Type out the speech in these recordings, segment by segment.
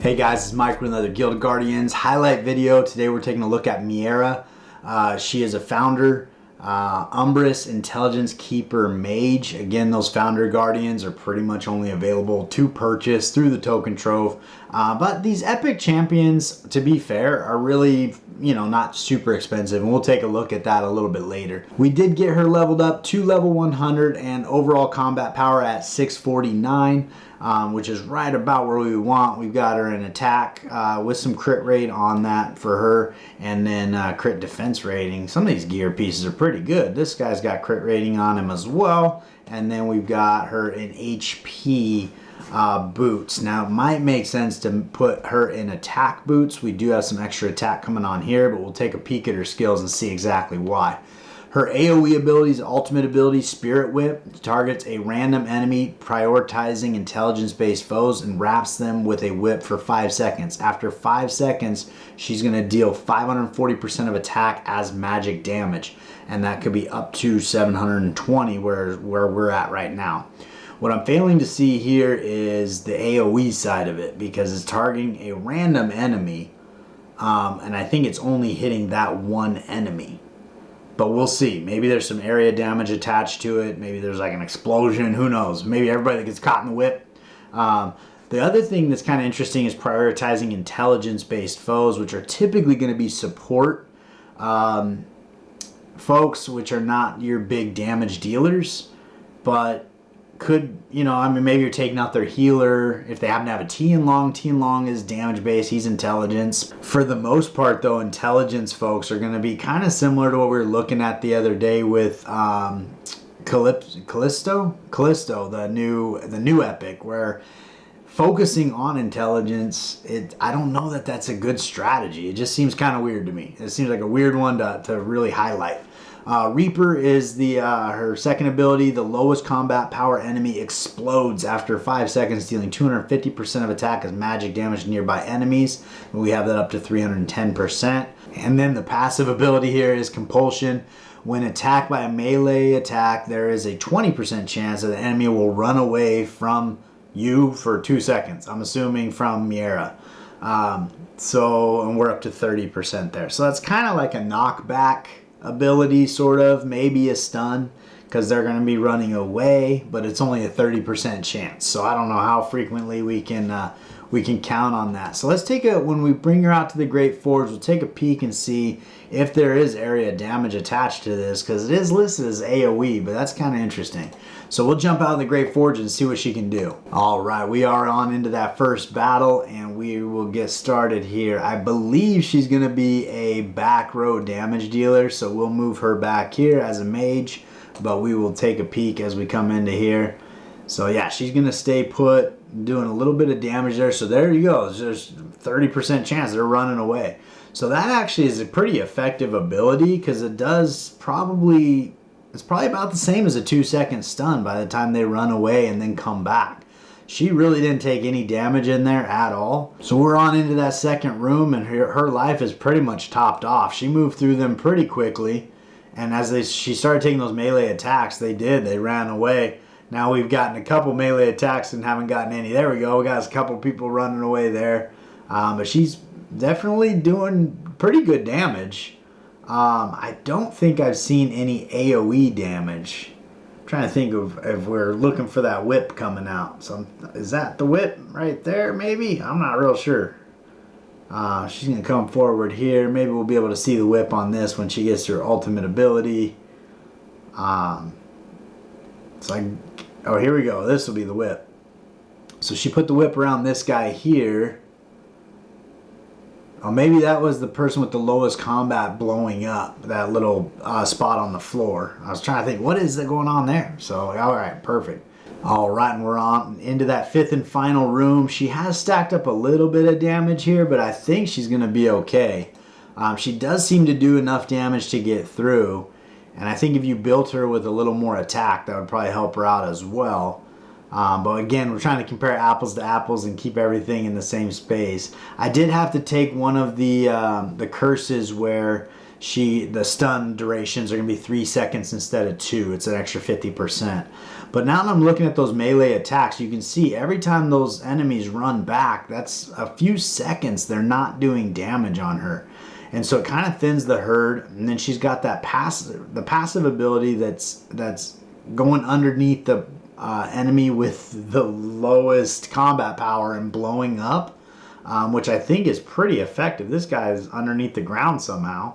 Hey guys, it's Mike with another Guild Guardians highlight video. Today we're taking a look at Miera. She is a founder, Umbrus Intelligence Keeper Mage. Again, those founder guardians are pretty much only available to purchase through the Token Trove. But these epic champions, to be fair, are really, not super expensive, and we'll take a look at that a little bit later. We did get her leveled up to level 100 and overall combat power at 649. Which is right about where we want. We've got her in attack with some crit rate on that for her, and then crit defense rating. Some of these gear pieces are pretty good. This guy's got crit rating on him as well, and then we've got her in HP boots. Now it might make sense to put her in attack boots. We do have some extra attack coming on here, but we'll take a peek at her skills and see exactly why. Her AoE abilities, ultimate ability, Spirit Whip, targets a random enemy, prioritizing intelligence-based foes, and wraps them with a whip for 5 seconds. After 5 seconds, she's going to deal 540% of attack as magic damage, and that could be up to 720 where we're at right now. What I'm failing to see here is the AoE side of it, because it's targeting a random enemy, and I think it's only hitting that one enemy. But we'll see. Maybe there's some area damage attached to it. Maybe there's like an explosion. Who knows? Maybe everybody that gets caught in the whip. The other thing that's kind of interesting is prioritizing intelligence-based foes, which are typically going to be support folks, which are not your big damage dealers, but could, maybe you're taking out their healer if they happen to have a Tianlong. Tianlong is damage based, he's intelligence. For the most part though, intelligence folks are going to be kind of similar to what we were looking at the other day with Callisto, the new epic, where focusing on intelligence, I don't know that that's a good strategy. It just seems kind of weird to me. It seems like a weird one to really highlight. Reaper is her second ability. The lowest combat power enemy explodes after 5 seconds, dealing 250% of attack as magic damage to nearby enemies. We have that up to 310%. And then the passive ability here is Compulsion. When attacked by a melee attack, there is a 20% chance that the enemy will run away from you for 2 seconds. I'm assuming from Miera. And we're up to 30% there. So that's kind of like a knockback ability, sort of, maybe a stun, because they're going to be running away, but it's only a 30% chance. So I don't know how frequently we can count on that. So let's when we bring her out to the Great Forge, we'll take a peek and see if there is area damage attached to this, because it is listed as AoE, but that's kind of interesting. So we'll jump out of the Great Forge and see what she can do. All right, we are on into that first battle, and we will get started here. I believe she's going to be a back row damage dealer, so we'll move her back here as a mage, but we will take a peek as we come into here. So yeah, she's going to stay put, doing a little bit of damage there. So there you go. There's 30% chance they're running away. So that actually is a pretty effective ability, because it's probably about the same as a 2-second stun by the time they run away and then come back. She really didn't take any damage in there at all. So we're on into that second room, and her life is pretty much topped off. She moved through them pretty quickly, and as she started taking those melee attacks, they ran away. Now we've gotten a couple melee attacks and haven't gotten any. There we go. We got a couple people running away there. But she's definitely doing pretty good damage. I don't think I've seen any AoE damage. I'm trying to think of if we're looking for that whip coming out. So is that the whip right there? Maybe? I'm not real sure. She's going to come forward here. Maybe we'll be able to see the whip on this when she gets her ultimate ability. Oh, here we go. This will be the whip. So she put the whip around this guy here. Oh, maybe that was the person with the lowest combat blowing up that little spot on the floor. I was trying to think, what is going on there? So, all right, perfect. All right, and we're on into that fifth and final room. She has stacked up a little bit of damage here, but I think she's going to be okay. She does seem to do enough damage to get through, and I think if you built her with a little more attack, that would probably help her out as well. But again, we're trying to compare apples to apples and keep everything in the same space. I did have to take one of the curses where the stun durations are going to be 3 seconds instead of 2. It's an extra 50%. But now that I'm looking at those melee attacks, you can see every time those enemies run back, that's a few seconds they're not doing damage on her. And so it kind of thins the herd. And then she's got that passive ability that's going underneath the enemy with the lowest combat power and blowing up, which I think is pretty effective. This guy is underneath the ground somehow.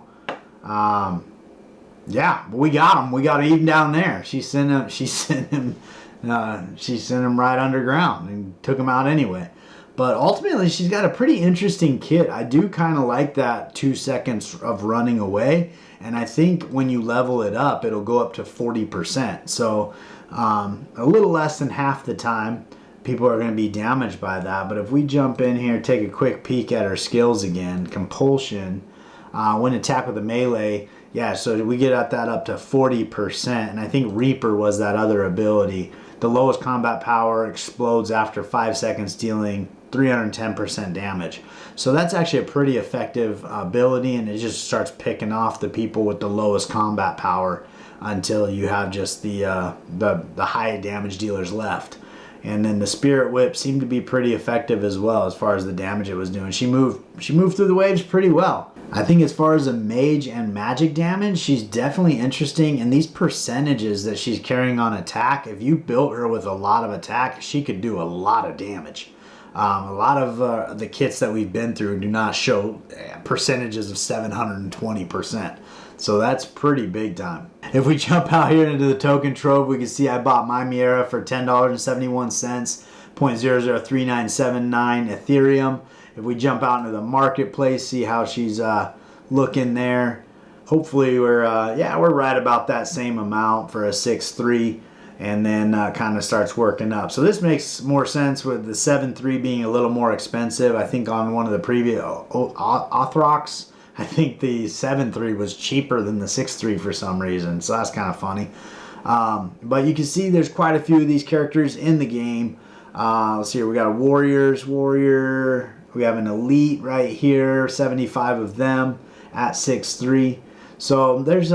Yeah, but we got him. We got him even down there. She sent him right underground and took him out anyway. But ultimately, she's got a pretty interesting kit. I do kind of like that 2 seconds of running away. And I think when you level it up, it'll go up to 40%. So a little less than half the time, people are going to be damaged by that. But if we jump in here, take a quick peek at her skills again, Compulsion, when attacked with a melee, yeah, so we get at that up to 40%. And I think Reaper was that other ability. The lowest combat power explodes after 5 seconds, dealing 310% damage. So that's actually a pretty effective ability, and it just starts picking off the people with the lowest combat power until you have just the high damage dealers left. And then the Spirit Whip seemed to be pretty effective as well as far as the damage it was doing. She moved through the waves pretty well. I think as far as the mage and magic damage, she's definitely interesting. And these percentages that she's carrying on attack, if you built her with a lot of attack, she could do a lot of damage. A lot of the kits that we've been through do not show percentages of 720%. So that's pretty big time. If we jump out here into the Token Trove, we can see I bought my Miera for $10.71, 0.003979 Ethereum. If we jump out into the marketplace, see how she's looking there. Hopefully we're right about that same amount for a 6.3. And then kind of starts working up. So this makes more sense with the 7.3 being a little more expensive. I think on one of the previous Authrox, I think the 7.3 was cheaper than the 6.3 for some reason. So that's kind of funny. But you can see there's quite a few of these characters in the game. Let's see here. We got a warrior. We have an elite right here. 75 of them at 6.3. So there's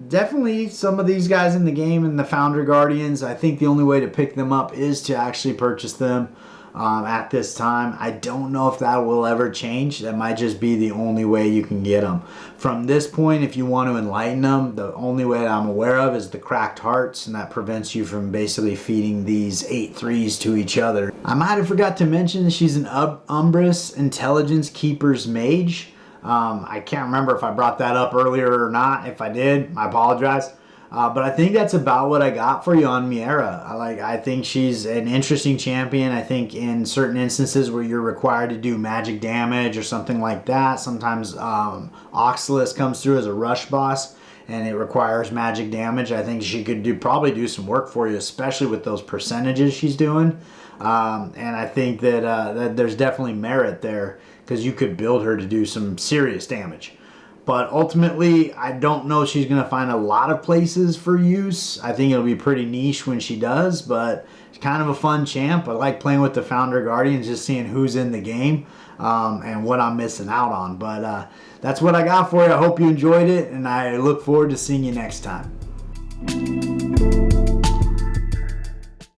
definitely some of these guys in the game and the Founder Guardians. I think the only way to pick them up is to actually purchase them at this time. I don't know if that will ever change. That might just be the only way you can get them. From this point, if you want to enlighten them, the only way that I'm aware of is the cracked hearts, and that prevents you from basically feeding these 8/3s to each other. I might have forgot to mention she's an Umbrous Intelligence Keeper's Mage. I can't remember if I brought that up earlier or not. If I did, I apologize. But I think that's about what I got for you on Miera. I think she's an interesting champion. I think in certain instances where you're required to do magic damage or something like that, sometimes Oxalis comes through as a rush boss and it requires magic damage. I think she could probably do some work for you, especially with those percentages she's doing. And I think that there's definitely merit there, because you could build her to do some serious damage. But ultimately, I don't know she's going to find a lot of places for use. I think it'll be pretty niche when she does, but it's kind of a fun champ. I like playing with the Founder Guardians, just seeing who's in the game and what I'm missing out on. But that's what I got for you. I hope you enjoyed it, and I look forward to seeing you next time.